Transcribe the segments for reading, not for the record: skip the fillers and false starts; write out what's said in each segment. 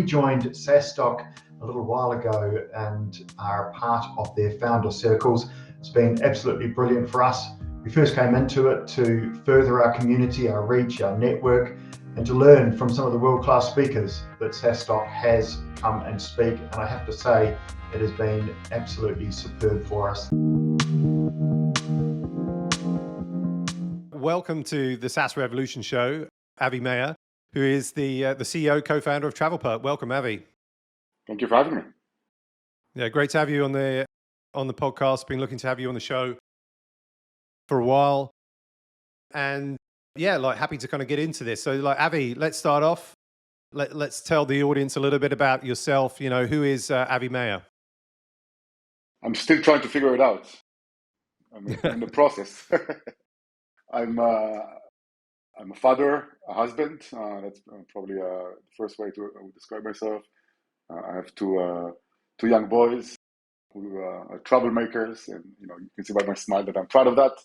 we joined SaaStock a little while ago and are part of their founder circles. It's been absolutely brilliant for us. We first came into it to further our community, our reach, our network, and to learn from some of the world-class speakers that SaaStock has come and speak. And I have to say, it has been absolutely superb for us. Welcome to the SaaS Revolution Show, Avi Meir, who is the CEO, co-founder of Travelperk. Welcome, Avi. Thank you for having me. Yeah, great to have you on the podcast. Been looking to have you on the show for a while, and yeah, happy to kind of get into this. So, Avi, let's start off. Let's tell the audience a little bit about yourself. Who is Avi Meir? I'm still trying to figure it out. I'm in the process. I'm a father, a husband. That's probably the first way to describe myself. I have two young boys who are troublemakers, and you can see by my smile that I'm proud of that.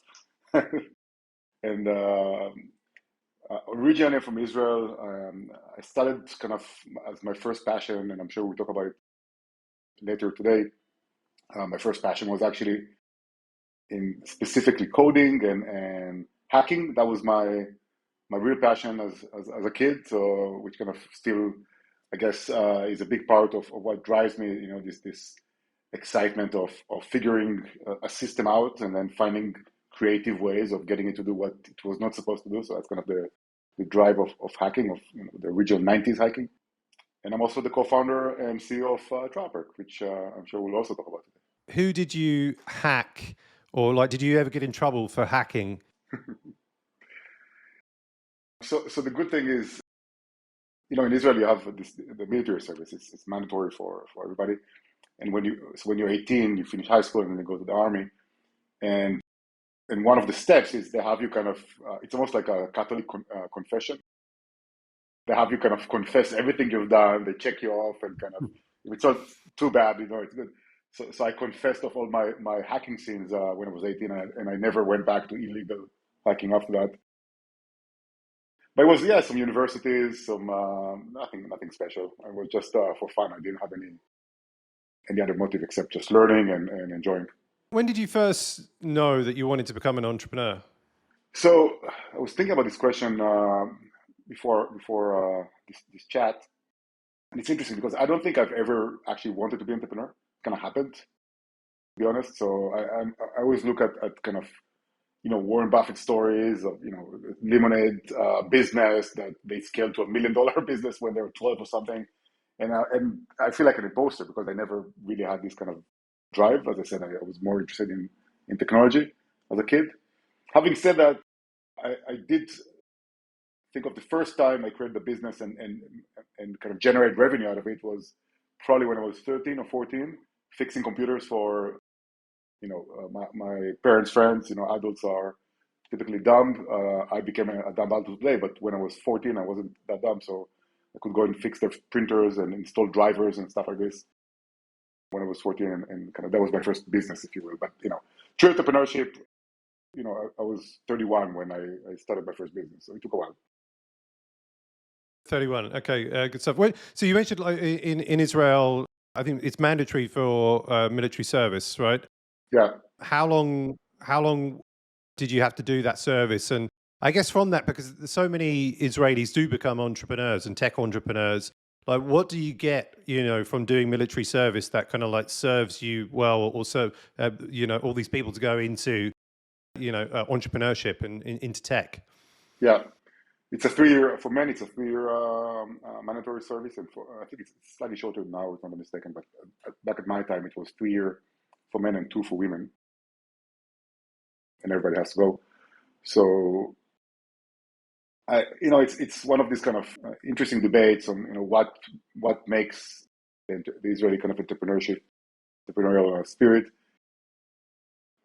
And originally from Israel, I started kind of as my first passion, and I'm sure we'll talk about it later today. My first passion was actually in specifically coding and hacking. That was my real passion as a kid, so which kind of still, I guess, is a big part of what drives me. This excitement of figuring a system out and then finding creative ways of getting it to do what it was not supposed to do. So that's kind of the drive of hacking, of the original 90s hacking. And I'm also the co-founder and CEO of Travelperk, which I'm sure we'll also talk about today. Who did you hack, or did you ever get in trouble for hacking? So the good thing is, in Israel you have the military service. It's mandatory for everybody. And when you're 18, you finish high school and then you go to the army. And one of the steps is they have you kind of, it's almost like a Catholic confession. They have you kind of confess everything you've done. They check you off and kind of, if it's not too bad, it's good. So I confessed of all my hacking sins when I was 18, and I never went back to illegal hacking after that. But it was, some universities, some nothing special. It was just for fun. I didn't have any other motive except just learning and enjoying. When did you first know that you wanted to become an entrepreneur? So I was thinking about this question before this chat, and it's interesting because I don't think I've ever actually wanted to be an entrepreneur. It kind of happened, to be honest. So I always look at kind of Warren Buffett stories of lemonade business that they scaled to $1 million business when they were 12 or something, and I feel like an imposter because I never really had this kind of drive. As I said, I was more interested in technology as a kid. Having said that, I did think of the first time I created a business and kind of generate revenue out of it was probably when I was 13 or 14, fixing computers for my parents' friends. Adults are typically dumb. I became a dumb adult today, but when I was 14, I wasn't that dumb, so I could go and fix their printers and install drivers and stuff like this. When I was 14, and kind of that was my first business, if you will. But true entrepreneurship, I was 31 when I started my first business, so it took a while. 31. Okay, good stuff. So you mentioned in Israel, I think it's mandatory for military service, right? Yeah. How long did you have to do that service? And I guess from that, because so many Israelis do become entrepreneurs and tech entrepreneurs, what do you get, from doing military service that kind of serves you well, or also, all these people to go into, entrepreneurship and into tech? Yeah. It's a 3-year, for men, it's a 3-year mandatory service. And I think it's slightly shorter now, if I'm not mistaken, but back at my time, it was 3-year for men and 2 for women. And everybody has to go. So, it's one of these kind of interesting debates on, what makes the Israeli kind of entrepreneurial spirit.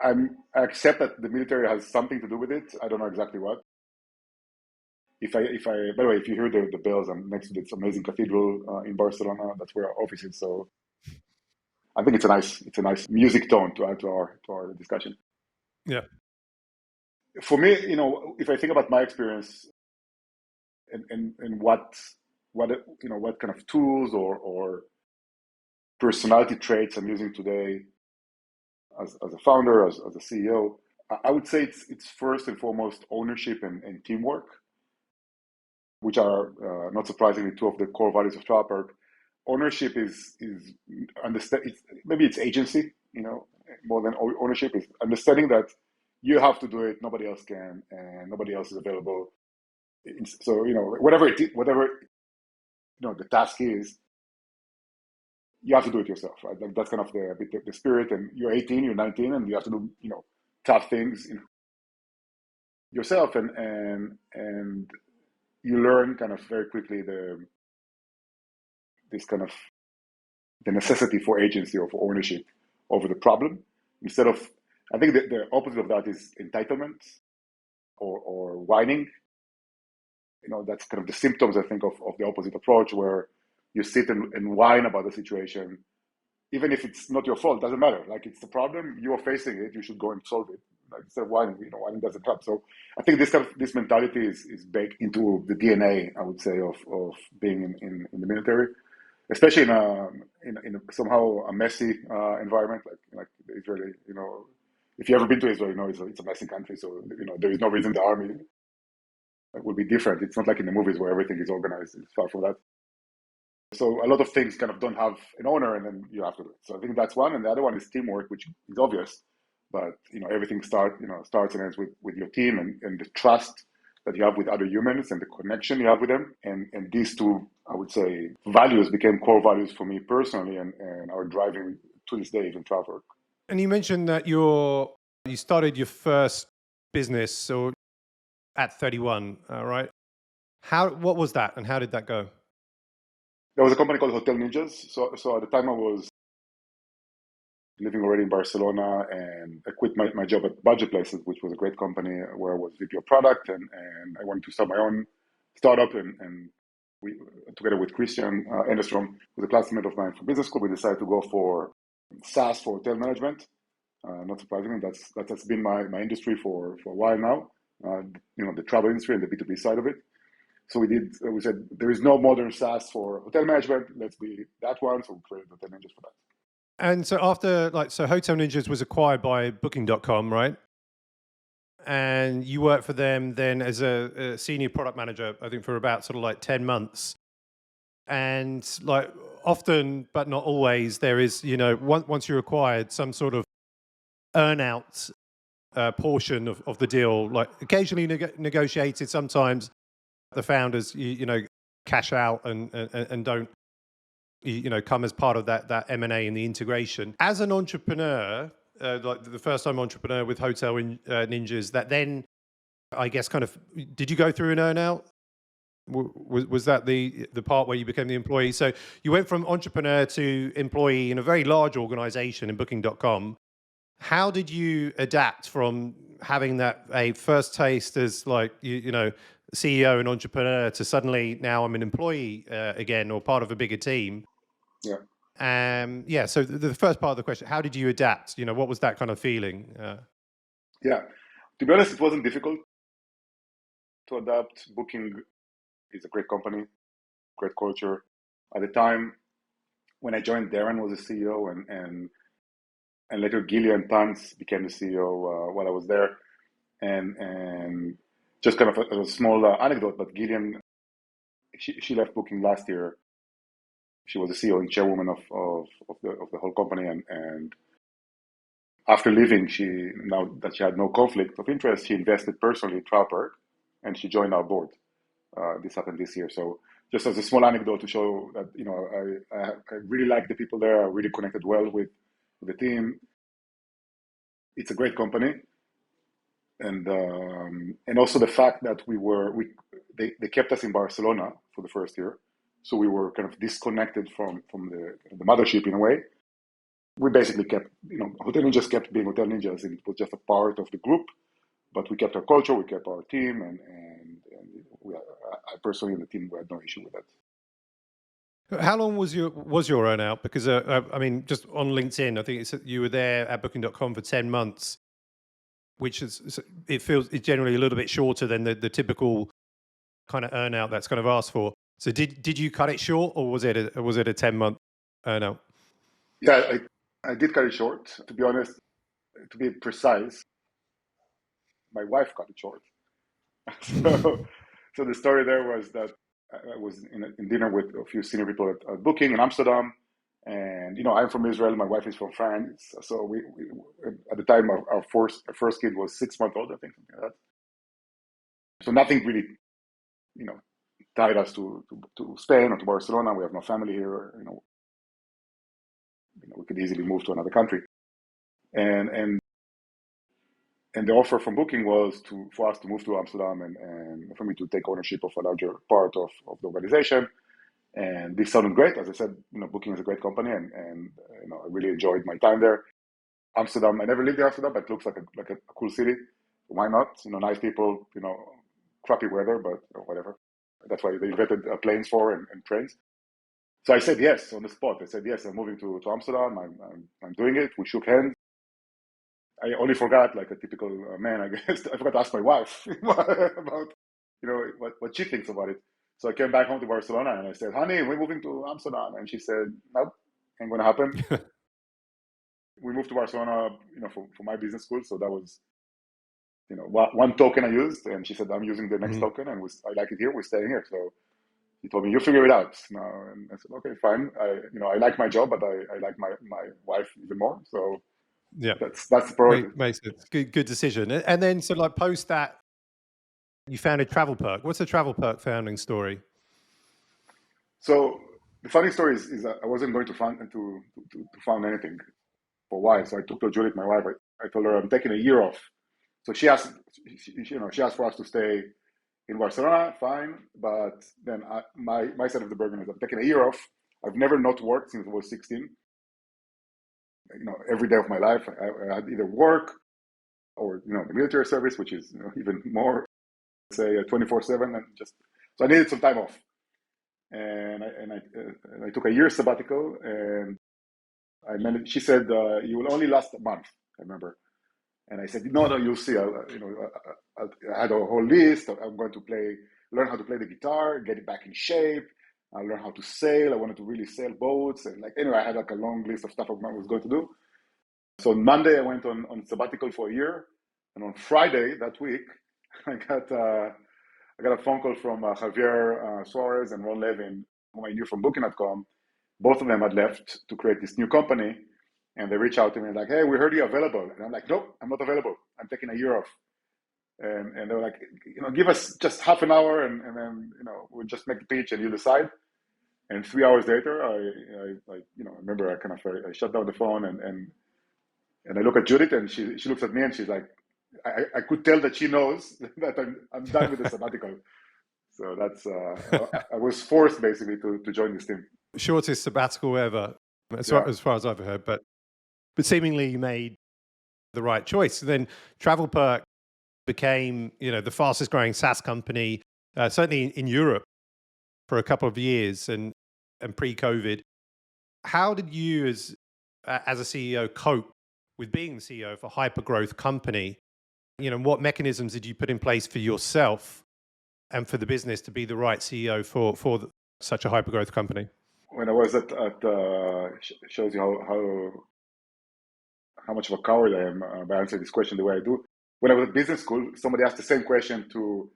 I accept that the military has something to do with it. I don't know exactly what. By the way, if you hear the bells, I'm next to this amazing cathedral in Barcelona. That's where our office is. So I think it's a nice music tone to add to our discussion. Yeah. For me, if I think about my experience and what what kind of tools or personality traits I'm using today as a founder, as a CEO. I would say it's first and foremost ownership and teamwork, which are not surprisingly two of the core values of Travelperk. Ownership is understand. Maybe it's agency, more than ownership is understanding that you have to do it. Nobody else can, and nobody else is available. So whatever the task is, you have to do it yourself, right? Like that's kind of the spirit. And you're 18, you're 19, and you have to do tough things yourself, and you learn kind of very quickly the necessity for agency or for ownership over the problem, instead of, I think the opposite of that is entitlement or whining. That's kind of the symptoms, I think, of the opposite approach, where you sit and whine about the situation, even if it's not your fault. Doesn't matter. Like, it's the problem, you're facing it, you should go and solve it. Like, instead of whining, whining doesn't help. So I think this mentality is baked into the DNA, I would say, of being in the military, especially in a somehow a messy environment like the Israeli. If you ever been to Israel, it's a messy country. So there is no reason the army would be different. It's not like in the movies where everything is organized. It's far from that. So a lot of things kind of don't have an owner, and then you have to do it. So I think that's one, and the other one is teamwork, which is obvious, but everything starts and ends with your team and the trust that you have with other humans and the connection you have with them. And these two, I would say, values became core values for me personally, and are driving to this day even Travelperk. And you mentioned that you started your first business at 31, right? What was that, and how did that go? There was a company called Hotel Ninjas. So at the time I was living already in Barcelona, and I quit my job at Budget Places, which was a great company where I was VP of product, and I wanted to start my own startup. And we, together with Christian Enderstrom, who's a classmate of mine from business school, we decided to go for SaaS for hotel management. Not surprisingly, that's been my industry for a while now. The travel industry and the B2B side of it. So we said, there is no modern SaaS for hotel management. Let's be that one. So we created Hotel Ninjas for that. And so Hotel Ninjas was acquired by Booking.com, right? And you worked for them then as a senior product manager, I think, for about 10 months. And often, but not always, there is, once you're acquired, some sort of earnout portion of the deal, occasionally negotiated. Sometimes the founders, cash out and don't, come as part of that M&A and the integration. As an entrepreneur, the first-time entrepreneur with Hotel Ninjas, that then, I guess, did you go through an earnout? Was that the part where you became the employee? So you went from entrepreneur to employee in a very large organization in Booking.com. How did you adapt from having a first taste as CEO and entrepreneur to suddenly now I'm an employee again, or part of a bigger team? Yeah. So the first part of the question, how did you adapt? What was that kind of feeling? Yeah. To be honest, it wasn't difficult to adapt. Booking is a great company, great culture. At the time when I joined, Darren was the CEO, and later Gillian Pants became the CEO while I was there. And just kind of a small anecdote, but Gillian, she left Booking last year. She was the CEO and chairwoman of the whole company, and after leaving, now that she had no conflict of interest, she invested personally in Travelperk, and she joined our board. This happened this year. So just as a small anecdote to show that I really like the people there. I really connected well with the team. It's a great company, and also the fact that they kept us in Barcelona for the first year, so we were kind of disconnected from the mothership in a way. We basically kept, Hotel Ninjas kept being Hotel Ninjas, and it was just a part of the group. But we kept our culture, we kept our team, and I personally and the team, we had no issue with that. How long was your earnout? Because just on LinkedIn, I think you were there at Booking.com for 10 months, which is it's generally a little bit shorter than the typical kind of earnout that's kind of asked for. So did you cut it short, or was it a 10-month earnout? Yeah, I did cut it short. To be honest, to be precise, my wife cut it short. So the story there was that I was in dinner with a few senior people at Booking in Amsterdam, and I'm from Israel. My wife is from France. So we at the time our first kid was 6 months old, I think, something like that. So nothing really, tied us to Spain or to Barcelona. We have no family here. We could easily move to another country, and the offer from Booking was for us to move to Amsterdam and for me to take ownership of a larger part of the organization. And this sounded great. As I said, Booking is a great company, and I really enjoyed my time there. Amsterdam, I never lived in Amsterdam, but it looks like a cool city. Why not? Nice people, crappy weather, but whatever. That's why they invented planes and trains. So I said yes on the spot. I said yes, I'm moving to Amsterdam. I'm doing it. We shook hands. I only forgot, like a typical man, I guess. I forgot to ask my wife about, what she thinks about it. So I came back home to Barcelona and I said, honey, we're moving to Amsterdam. And she said, nope, ain't going to happen. We moved to Barcelona, for my business school. So that was, one token I used. And she said, I'm using the next token and I like it here. We're staying here. So he told me, you figure it out now. And I said, okay, fine. I like my job, but I like my wife even more. So yeah, that's the priority. Makes sense. Good decision. And then, so like post that, you founded Travelperk. What's the Travelperk founding story? So the funny story is that I wasn't going to found anything for a while. So I took to Judith, my wife. I told her I'm taking a year off. So she asked for us to stay in Barcelona, fine. But then my side of the bargain is I'm taking a year off. I've never not worked since I was 16. Every day of my life, I had either work or the military service, which is even more, say 24/7, and so I needed some time off. And I took a year sabbatical, and I managed. She said, "You will only last a month." I remember, and I said, "No, you'll see." I had a whole list. I'm going to learn how to play the guitar, get it back in shape. I learn how to sail. I wanted to really sail boats, and anyway, I had a long list of stuff I was going to do. So on Monday, I went on sabbatical for a year, and on Friday that week, I got a phone call from Javier Suarez and Ron Levin, whom I knew from Booking.com. Both of them had left to create this new company, and they reached out to me like, "Hey, we heard you're available." And I'm like, "Nope, I'm not available. I'm taking a year off." And they were like, "Give us just half an hour, and then we'll just make the pitch, and you decide." And 3 hours later, I remember I shut down the phone and I look at Judith, and she looks at me, and she's like, I could tell that she knows that I'm done with the sabbatical. So that's I was forced basically to join this team. Shortest sabbatical ever, as far as I've heard, but seemingly you made the right choice. Then Travelperk became the fastest growing SaaS company, certainly in Europe, for a couple of years and pre-COVID. How did you as a CEO cope with being the CEO of a hyper growth company? What mechanisms did you put in place for yourself and for the business to be the right CEO for such a hyper growth company? When I was at shows you how much of a coward I am by answering this question the way I do. When I was at business school, somebody asked the same question to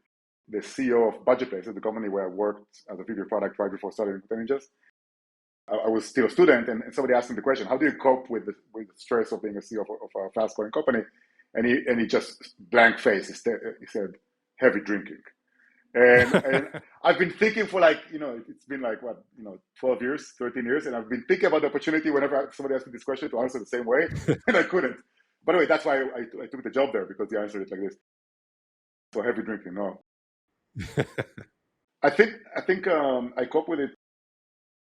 the CEO of Budget Place, the company where I worked as a VP product right before starting Ninjas. I was still a student, and somebody asked him the question, "How do you cope with the stress of being a CEO of a fast-growing company?" And he just blank face. He said, "Heavy drinking." And I've been thinking for it's been 12 years, 13 years, and I've been thinking about the opportunity whenever somebody asks me this question to answer the same way, and I couldn't. By the way, that's why I took the job there, because he answered it like this. So heavy drinking, no. I think I cope with it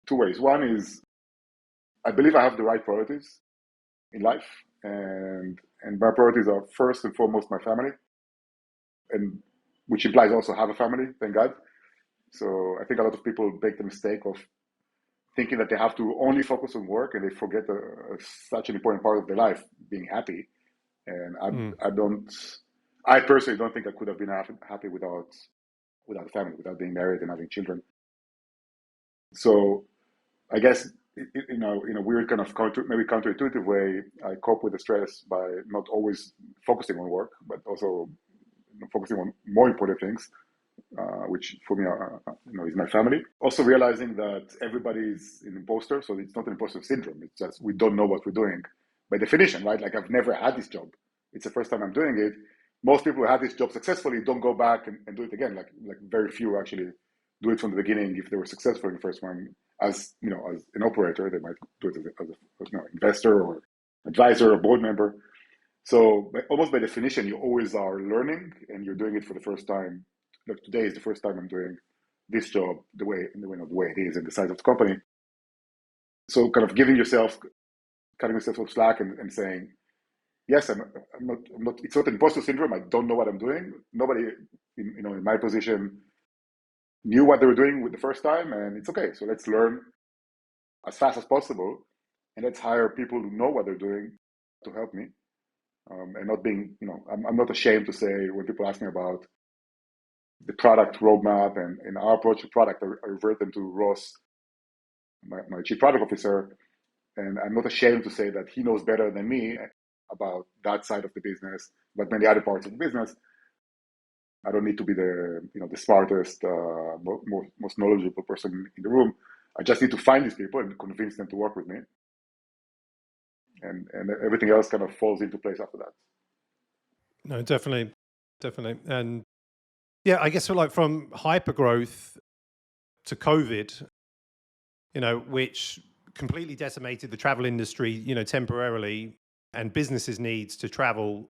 two ways. One is I believe I have the right priorities in life, and my priorities are first and foremost my family, and which implies also have a family, thank God. So I think a lot of people make the mistake of thinking that they have to only focus on work, and they forget such an important part of their life, being happy. And I personally don't think I could have been happy without a family, without being married and having children. So I guess in a weird kind of counterintuitive way, I cope with the stress by not always focusing on work, but also focusing on more important things, which for me is my family. Also realizing that everybody is an imposter, so it's not an imposter syndrome. It's just we don't know what we're doing by definition, right? Like I've never had this job. It's the first time I'm doing it. Most people who have this job successfully don't go back and do it again. Like very few actually do it from the beginning if they were successful in the first one. As as an operator, they might do it as an investor or advisor or board member. So almost by definition, you always are learning and you're doing it for the first time. Like today is the first time I'm doing this job the way not the way it is and the size of the company. So kind of cutting yourself some slack and saying, yes, I'm not. It's not an imposter syndrome. I don't know what I'm doing. Nobody, in my position, knew what they were doing with the first time, and it's okay. So let's learn as fast as possible, and let's hire people who know what they're doing to help me, and not being, I'm not ashamed to say when people ask me about the product roadmap and our approach to product, I revert them to Ross, my chief product officer, and I'm not ashamed to say that he knows better than me about that side of the business, but many other parts of the business. I don't need to be the smartest, most knowledgeable person in the room. I just need to find these people and convince them to work with me, and everything else kind of falls into place after that. No, definitely, and yeah, I guess from hypergrowth to COVID, which completely decimated the travel industry, temporarily, and businesses' needs to travel,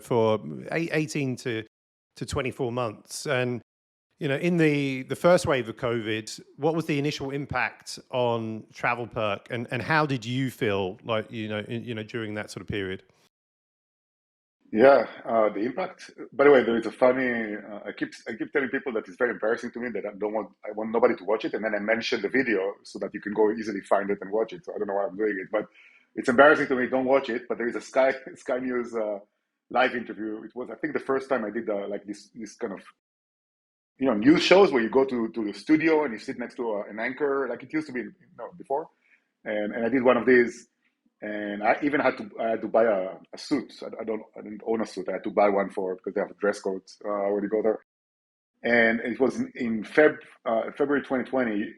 for 18 to 24 months. And, in the first wave of COVID, what was the initial impact on Travelperk, and how did you feel during that sort of period? Yeah, the impact. By the way, there is a funny. I keep telling people that it's very embarrassing to me that I want nobody to watch it, and then I mention the video so that you can go easily find it and watch it. So I don't know why I'm doing it, but it's embarrassing to me. Don't watch it. But there is a Sky News live interview. It was, I think, the first time I did this kind of news shows where you go to the studio and you sit next to an anchor like it used to be before, and I did one of these. And I even had to buy a suit. I didn't own a suit. I had to buy one because they have a dress code when you go there. And it was in February 2020,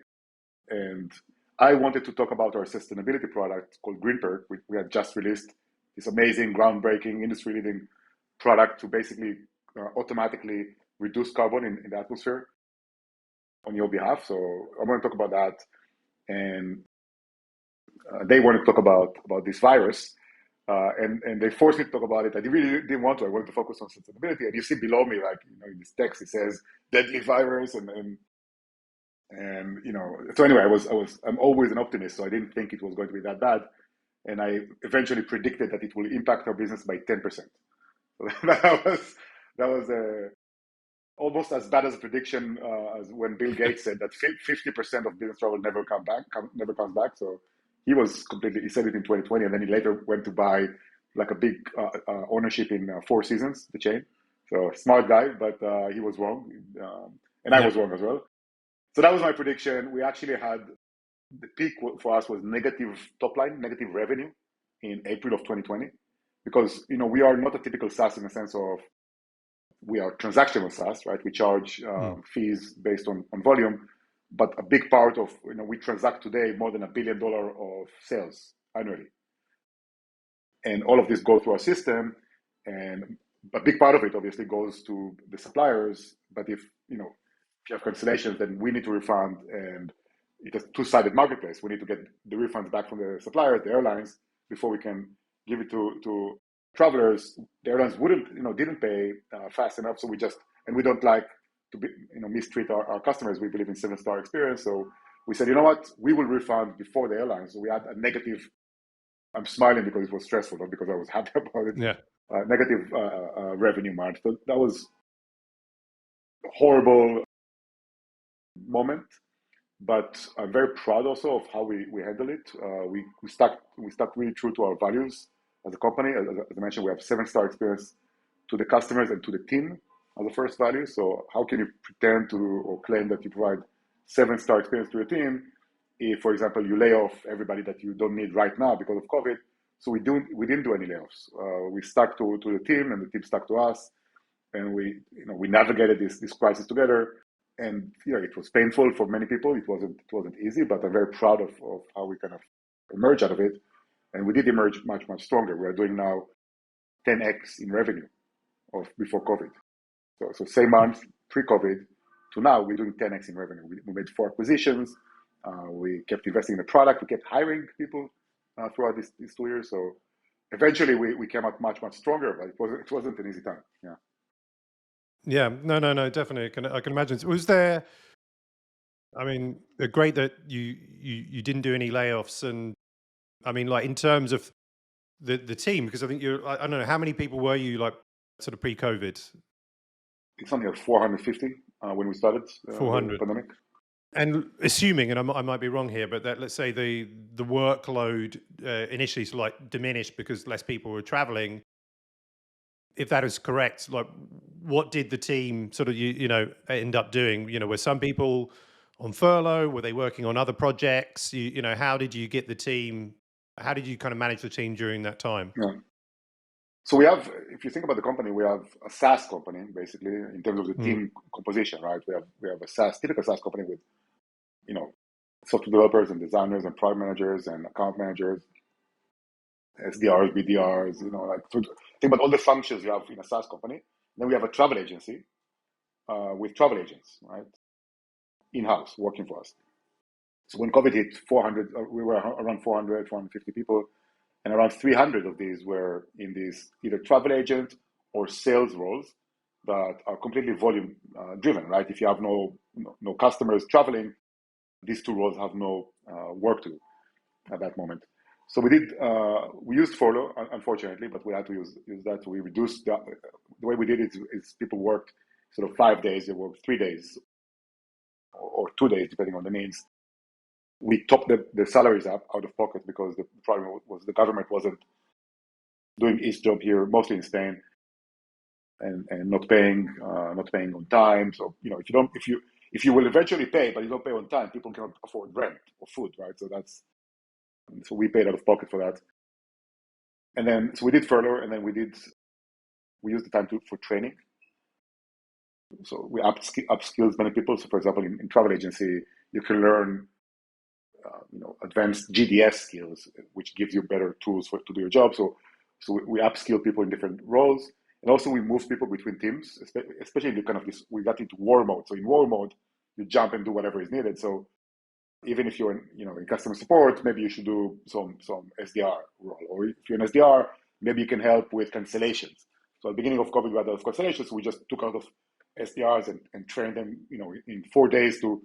and I wanted to talk about our sustainability product called Greenperk. We had just released this amazing, groundbreaking, industry-leading product to basically automatically reduce carbon in the atmosphere on your behalf. So I want to talk about that, and they wanted to talk about this virus, and they forced me to talk about it. I really didn't want to. I wanted to focus on sustainability. And you see below me, in this text, it says deadly virus, and So anyway, I'm always an optimist, so I didn't think it was going to be that bad, and I eventually predicted that it will impact our business by 10%. So that was almost as bad as a prediction as when Bill Gates said that 50% of business travel never comes back. So he said it in 2020, and then he later went to buy a big ownership in Four Seasons, the chain. So smart guy, but he was wrong, and I was wrong as well. So that was my prediction. We actually had the peak for us was negative top line, negative revenue in April of 2020, because we are not a typical SaaS in the sense of we are transactional SaaS, right? We charge fees based on volume, but a big part of, we transact today more than $1 billion of sales annually. And all of this goes through our system, and a big part of it obviously goes to the suppliers. But if you have cancellations, then we need to refund, and it's a two-sided marketplace. We need to get the refunds back from the suppliers, the airlines, before we can give it to travelers. The airlines didn't pay fast enough, so we don't like to mistreat our customers. We believe in 7-star experience, so we said, you know what, we will refund before the airlines. So we had a negative. I'm smiling because it was stressful, not because I was happy about it. Yeah. Negative revenue month. So that was a horrible moment, but I'm very proud also of how we handled it. We stuck really true to our values as a company. As I mentioned, we have 7-star experience to the customers and to the team as the first value. So how can you pretend to or claim that you provide 7-star experience to your team if, for example, you lay off everybody that you don't need right now because of COVID. So we didn't do any layoffs. We stuck to the team, and the team stuck to us, and we navigated this crisis together. And it was painful for many people. It wasn't easy, but I'm very proud of how we kind of emerged out of it. And we did emerge much, much stronger. We're doing now 10x in revenue of before COVID. So same month, pre-COVID, to now, we're doing 10x in revenue. We made 4 acquisitions. We kept investing in the product. We kept hiring people throughout these 2 years. So eventually, we came out much, much stronger, but it wasn't an easy time. Yeah. Yeah, no, definitely. I can imagine. Was there? I mean, great that you didn't do any layoffs, and I mean, like in terms of the team, because I think I don't know how many people were you like sort of pre-COVID. It's only 450 when we started the 400. pandemic. And assuming, and I might be wrong here, but that let's say the workload initially like diminished because less people were traveling. If that is correct, like what did the team sort of end up doing? Were some people on furlough? Were they working on other projects? How did you get the team? How did you kind of manage the team during that time? Yeah. So we have, if you think about the company, we have a SaaS company basically in terms of the team composition, right? We have a typical SaaS company with software developers and designers and product managers and account managers, SDRs, BDRs, think about all the functions you have in a SaaS company. Then we have a travel agency with travel agents, right? In-house, working for us. So when COVID hit, we were around 400, 450 people, and around 300 of these were in these either travel agent or sales roles that are completely volume driven, right? If you have no customers traveling, these 2 roles have no work to do at that moment. So we used furlough, unfortunately, but we had to use that. We reduced the way we did it is people worked sort of 5 days, they worked 3 days or 2 days, depending on the needs. We topped the salaries up out of pocket because the problem was the government wasn't doing its job here, mostly in Spain, and not paying on time. So if you will eventually pay, but you don't pay on time, people cannot afford rent or food, right? So we paid out of pocket for that. And then so we did furlough, and then we used the time for training. So we upskilled many people. So for example, in travel agency, you can learn advanced GDS skills, which gives you better tools to do your job. So we upskill people in different roles, and also we move people between teams, especially in the kind of this. We got into war mode. So in war mode, you jump and do whatever is needed. So even if you're in customer support, maybe you should do some SDR role, or if you're an SDR, maybe you can help with cancellations. So at the beginning of COVID, we had a lot of cancellations. So we just took out of SDRs and trained them, in 4 days to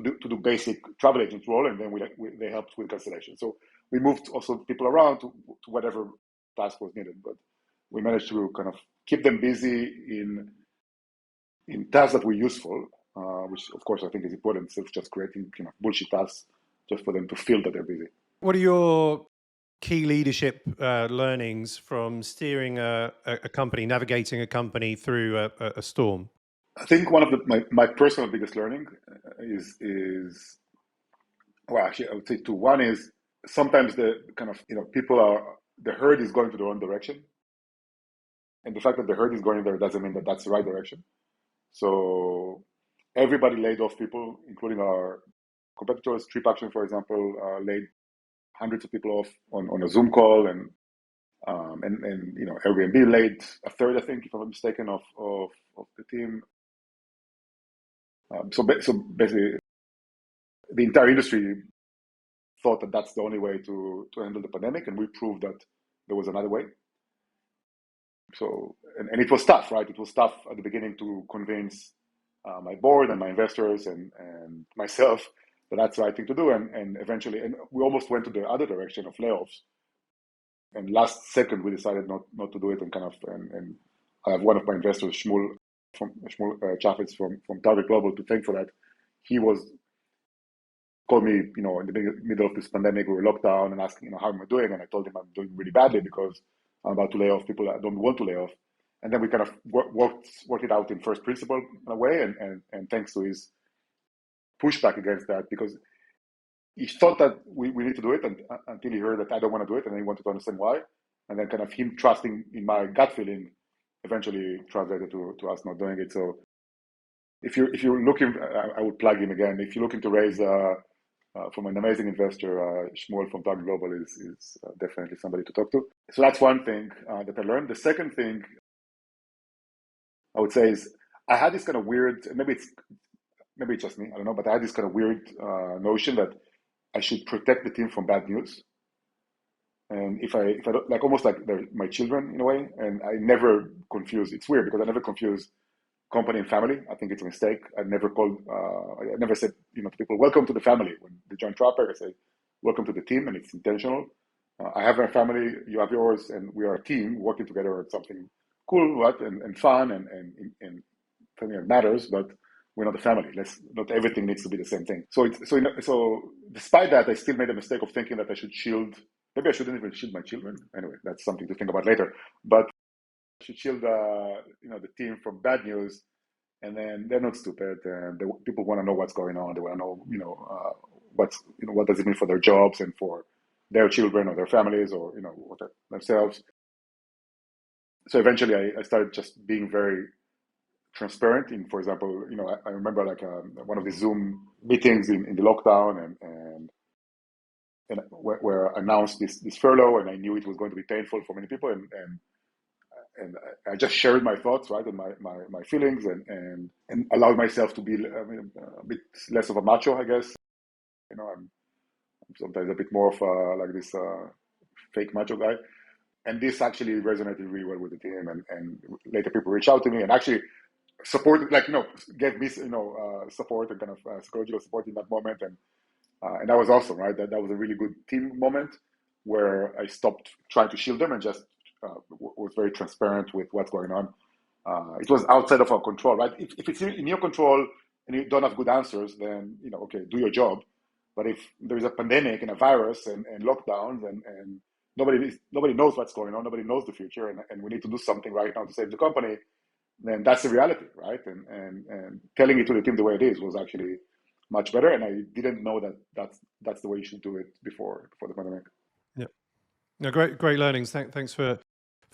do basic travel agent role, and then they helped with cancellation. So we moved also people around to whatever task was needed, but we managed to kind of keep them busy in tasks that were useful, which of course I think is important instead of just creating bullshit tasks just for them to feel that they're busy. What are your key leadership learnings from steering a company, navigating a company through a storm? I think one of my personal biggest learning is well, actually I would say 2. One is sometimes the kind of the herd is going to the wrong direction, and the fact that the herd is going there doesn't mean that that's the right direction. So everybody laid off people, including our competitors. TripAction, for example, laid hundreds of people off on a Zoom call, and Airbnb laid a third, I think, if I'm not mistaken, of the team. So basically, the entire industry thought that that's the only way to handle the pandemic, and we proved that there was another way. So, and it was tough, right? It was tough at the beginning to convince my board and my investors and myself that that's the right thing to do. And eventually, and we almost went to the other direction of layoffs. And last second, we decided not to do it, and I have one of my investors, Shmuel Chaffetz from Target Global, to thank for that. He called me, in the middle of this pandemic, we were locked down, and asked, how am I doing? And I told him I'm doing really badly because I'm about to lay off people that I don't want to lay off. And then we kind of worked it out in first principle in a way, and thanks to his pushback against that because he thought that we need to do it until he heard that I don't want to do it, and then he wanted to understand why. And then kind of him trusting in my gut feeling eventually translated to us not doing it. So if you're looking, I would plug him again. If you're looking to raise from an amazing investor, Shmuel from Target Global is definitely somebody to talk to. So that's one thing that I learned. The second thing I would say is I had this kind of weird, maybe it's just me, I don't know, but I had this kind of weird notion that I should protect the team from bad news. And if I don't, like almost like they're my children in a way, and I never confuse, it's weird because I never confuse company and family. I think it's a mistake. I never said, to people, welcome to the family. When they join Travelperk, I say, welcome to the team, and it's intentional. I have my family, you have yours, and we are a team working together on something cool, right, and fun, and something that matters, but we're not a family. Not everything needs to be the same thing. So despite that, I still made a mistake of thinking that I should shield. Maybe I shouldn't even shield my children. Anyway, that's something to think about later. But I should shield the team from bad news, and then they're not stupid, and people want to know what's going on. They want to know, what does it mean for their jobs and for their children or their families or themselves. So eventually, I started just being very transparent. For example, I remember like one of the Zoom meetings in the lockdown, and where I announced this furlough, and I knew it was going to be painful for many people, and I just shared my thoughts, right, and my feelings, and allowed myself to be a bit less of a macho, I guess. I'm sometimes a bit more of like this fake macho guy, and this actually resonated really well with the team, and later people reached out to me and actually supported, gave me support and kind of psychological support in that moment, and that was awesome, right? That was a really good team moment where I stopped trying to shield them and just was very transparent with what's going on. It was outside of our control, right? If it's in your control and you don't have good answers, then okay, do your job. But if there is a pandemic and a virus and lockdowns and nobody knows what's going on, nobody knows the future, and we need to do something right now to save the company, then that's the reality, right? And telling it to the team the way it is was actually much better. And I didn't know that's the way you should do it before the pandemic. Yeah, no, great learnings. Thanks for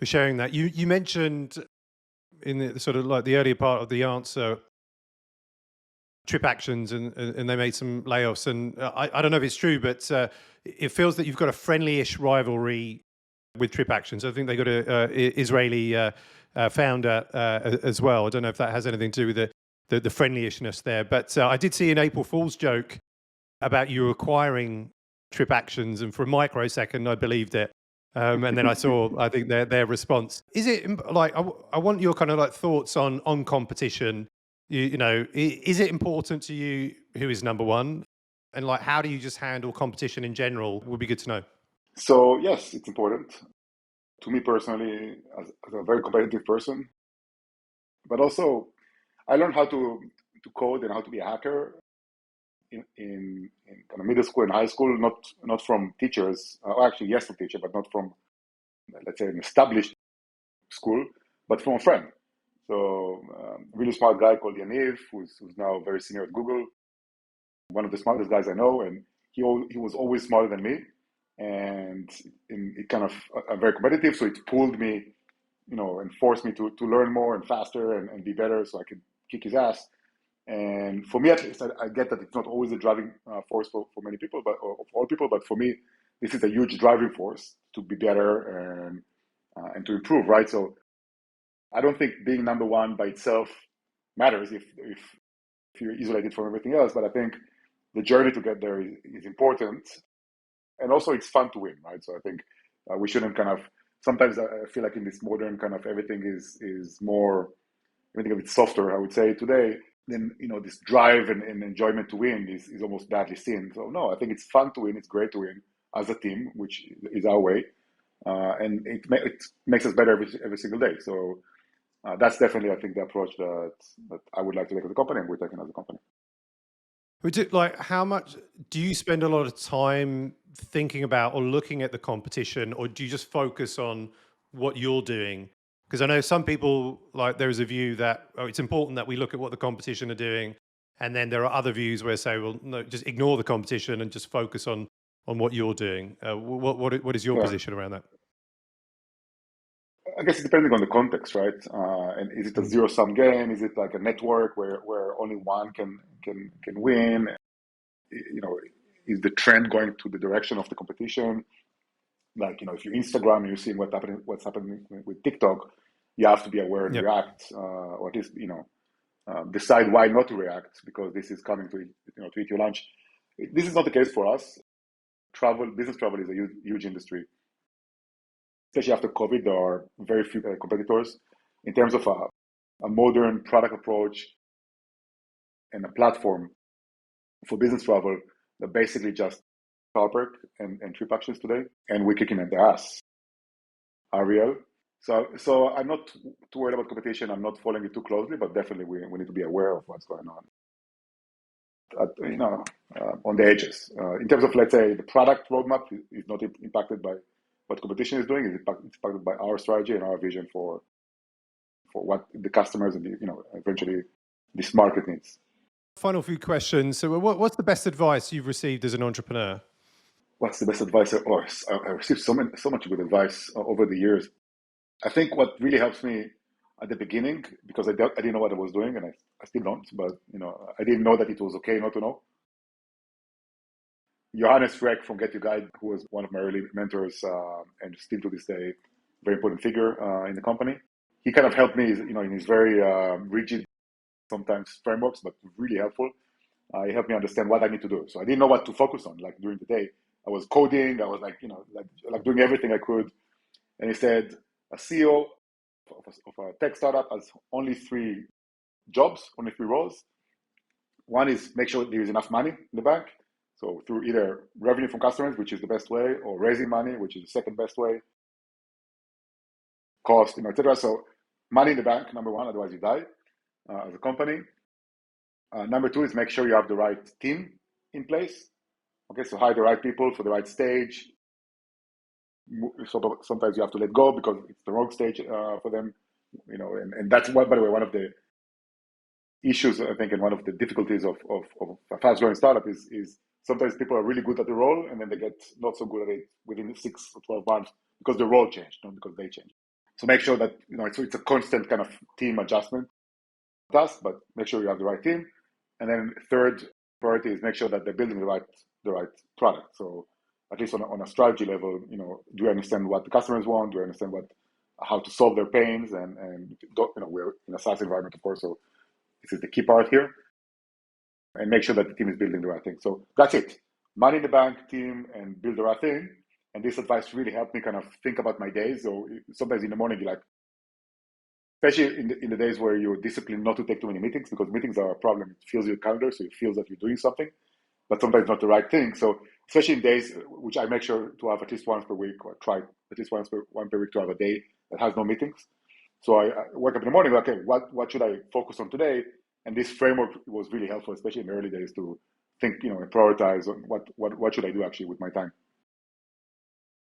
sharing that. You mentioned in the sort of like the earlier part of the answer, Trip Actions, and they made some layoffs. And I don't know if it's true, but it feels that you've got a friendly-ish rivalry with Trip Actions. I think they got a Israeli founder as well. I don't know if that has anything to do with the friendly-ishness there. But I did see an April Fool's joke about you acquiring Trip Actions, and for a microsecond I believed it. And then I saw, I think, their response. Is it like, I want your kind of like thoughts on competition. Is it important to you who is number one? And like, how do you just handle competition in general? Would be good to know. So yes, it's important to me personally as a very competitive person. But also, I learned how to code and how to be a hacker in kind of middle school and high school, not from teachers, or actually yes from teacher, but not from, let's say, an established school, but from a friend. So really smart guy called Yaniv, who's now very senior at Google, one of the smartest guys I know, and he was always smarter than me, and it kind of very competitive, so it pulled me, and forced me to learn more and faster and be better so I could kick his ass. And for me, at least, I get that it's not always a driving force for many people, but or for all people. But for me, this is a huge driving force to be better and to improve, right? So I don't think being number one by itself matters if you're isolated from everything else. But I think the journey to get there is important, and also it's fun to win, right? So I think we shouldn't kind of. Sometimes I feel like in this modern kind of everything is more, everything a bit softer, I would say today. Then this drive and enjoyment to win is almost badly seen. So no, I think it's fun to win. It's great to win as a team, which is our way, and it makes us better every single day. So that's definitely, I think, the approach that I would like to take as a company, and we're taking as a company. Like, how much do you spend a lot of time thinking about or looking at the competition, or do you just focus on what you're doing? Because I know some people, like, there is a view that it's important that we look at what the competition are doing And then there are other views where say, well, no, just ignore the competition and just focus on what you're doing. What is your Yeah. position around that? I guess it's depending on the context, right? And is it a zero-sum game? Is it like a network where only one can win? Is the trend going to the direction of the competition? Like, if you Instagram, you're seeing what's happening with TikTok, you have to be aware and react, or at least, decide why not to react because this is coming to eat your lunch. This is not the case for us. Business travel is a huge industry. Especially after COVID, there are very few competitors. In terms of a modern product approach and a platform for business travel, they're basically just Travelperk and TripActions today, and we're kicking in their ass. Ariel. So I'm not too worried about competition. I'm not following it too closely, but definitely we need to be aware of what's going on. On the edges. In terms of, let's say, the product roadmap is not impacted by what competition is doing. It's impacted by our strategy and our vision for what the customers and eventually this market needs. Final few questions. So what's the best advice you've received as an entrepreneur? What's the best advice? I received so much good advice over the years. I think what really helps me at the beginning, because I didn't know what I was doing, and I still don't, but I didn't know that it was okay not to know. Johannes Freck from Get Your Guide, who was one of my early mentors, and still to this day, very important figure in the company. He kind of helped me, in his very rigid, sometimes frameworks, but really helpful. He helped me understand what I need to do. So I didn't know what to focus on. Like during the day, I was coding. I was like doing everything I could. And he said, a CEO of a tech startup has only 3 jobs, only 3 roles. One is make sure there is enough money in the bank. So through either revenue from customers, which is the best way, or raising money, which is the second best way, cost, etc. So money in the bank, number one, otherwise you die as a company. Number 2 is make sure you have the right team in place. Okay, so hire the right people for the right stage. So sometimes you have to let go because it's the wrong stage for them, and that's by the way, one of the issues, I think, and one of the difficulties of a fast-growing startup is sometimes people are really good at the role and then they get not so good at it within 6 or 12 months because the role changed, not because they changed. So make sure that it's a constant kind of team adjustment task, but make sure you have the right team. And then third priority is make sure that they're building the right product. So at least on a strategy level, do you understand what the customers want? Do you understand how to solve their pains? And we're in a SaaS environment, of course, so this is the key part here. And make sure that the team is building the right thing. So that's it. Money in the bank, team, and build the right thing. And this advice really helped me kind of think about my days. So sometimes in the morning, you're like, especially in the days where you're disciplined not to take too many meetings, because meetings are a problem. It fills your calendar, so it feels that you're doing something, but sometimes not the right thing. So especially in days, which I make sure to have at least once per week, or try at least one per week to have a day that has no meetings. So I wake up in the morning, okay, what should I focus on today? And this framework was really helpful, especially in the early days, to think, and prioritize on what should I do actually with my time.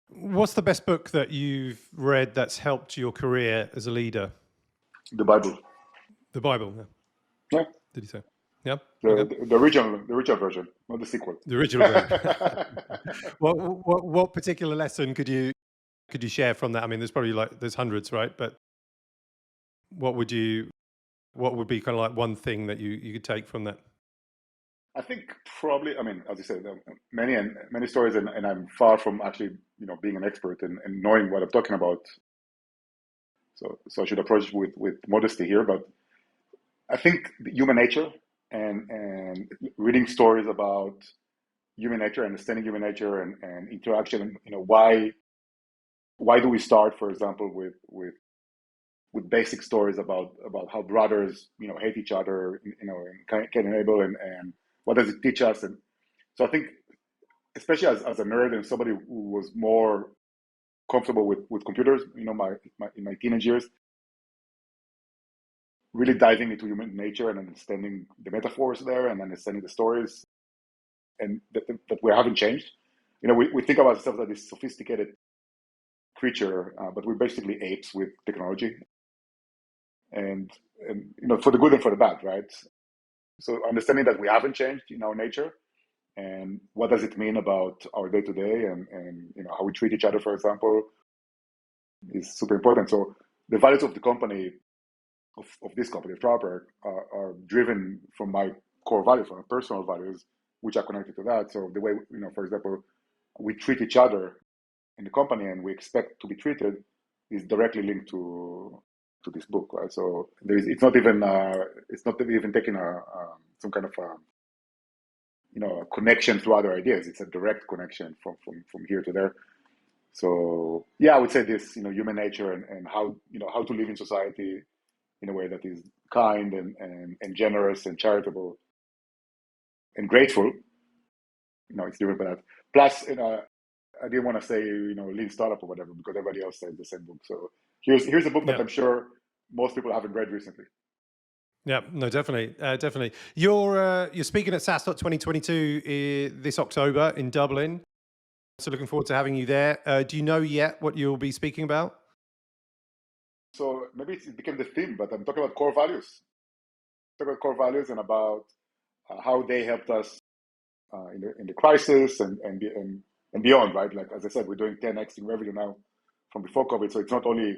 What's the best book that you've read that's helped your career as a leader? The Bible. The Bible, yeah. Yeah. Did you say? Yeah. The original version, not the sequel. The original version. What particular lesson could you share from that? I mean, there's probably there's hundreds, right? But what would be kind of like one thing that you could take from that? I think probably, I mean, as you said, many stories, and I'm far from actually, being an expert and knowing what I'm talking about. So I should approach it with modesty here, but I think human nature and reading stories about human nature, understanding human nature and interaction, why do we start, for example, with basic stories about how brothers, hate each other, can enable and what does it teach us? And so I think, especially as a nerd and somebody who was more comfortable with computers, in my teenage years, really diving into human nature and understanding the metaphors there and understanding the stories, and that we haven't changed. We think of ourselves as this sophisticated creature, but we're basically apes with technology, and for the good and for the bad, right? So understanding that we haven't changed in our nature, and what does it mean about our day to day, and how we treat each other, for example, is super important. So the values of the company, of this company, of Travelperk, are driven from my core values, from my personal values, which are connected to that. So the way, for example, we treat each other in the company and we expect to be treated is directly linked to this book, right? So it's not even taking some kind of a connection through other ideas. It's a direct connection from here to there. So yeah, I would say this, human nature and how to live in society in a way that is kind and generous and charitable and grateful. It's different for that. Plus, I didn't want to say, lean startup or whatever, because everybody else says the same book. So here's a book that I'm sure most people haven't read recently. Yeah, no, definitely, definitely. You're speaking at SaaStock 2022 this October in Dublin. So looking forward to having you there. Do you know yet what you'll be speaking about? So maybe it became the theme, but I'm talking about core values. Talk about core values and about how they helped us in the crisis and beyond, right? Like, as I said, we're doing 10x in revenue now from before COVID. So it's not only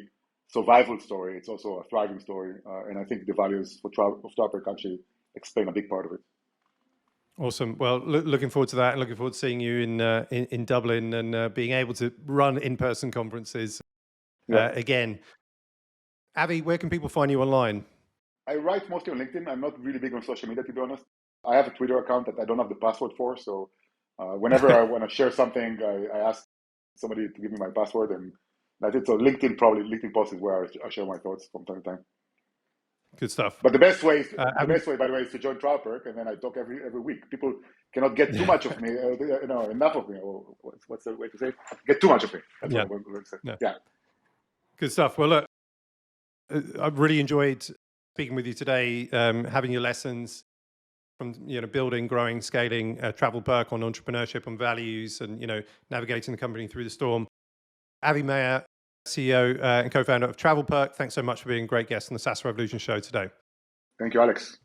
survival story, it's also a thriving story. And I think the values of Travelperk actually explain a big part of it. Awesome. Well, looking forward to that, and looking forward to seeing you in Dublin and being able to run in-person conferences again. Avi, where can people find you online? I write mostly on LinkedIn. I'm not really big on social media, to be honest. I have a Twitter account that I don't have the password for. So whenever I want to share something, I ask somebody to give me my password, and that's it. So LinkedIn post is where I share my thoughts from time to time. Good stuff. But the best way, by the way, is to join Travelperk, and then I talk every week. People cannot get too much of me, enough of me. Or what's the way to say it? Get too much of me. That's what I'm going to say. Yeah. Good stuff. Well, look, I've really enjoyed speaking with you today, having your lessons from building, growing, scaling Travelperk on entrepreneurship, on values, and navigating the company through the storm. Avi Meir, CEO and co-founder of Travelperk, thanks so much for being a great guest on the SaaS Revolution Show today. Thank you, Alex.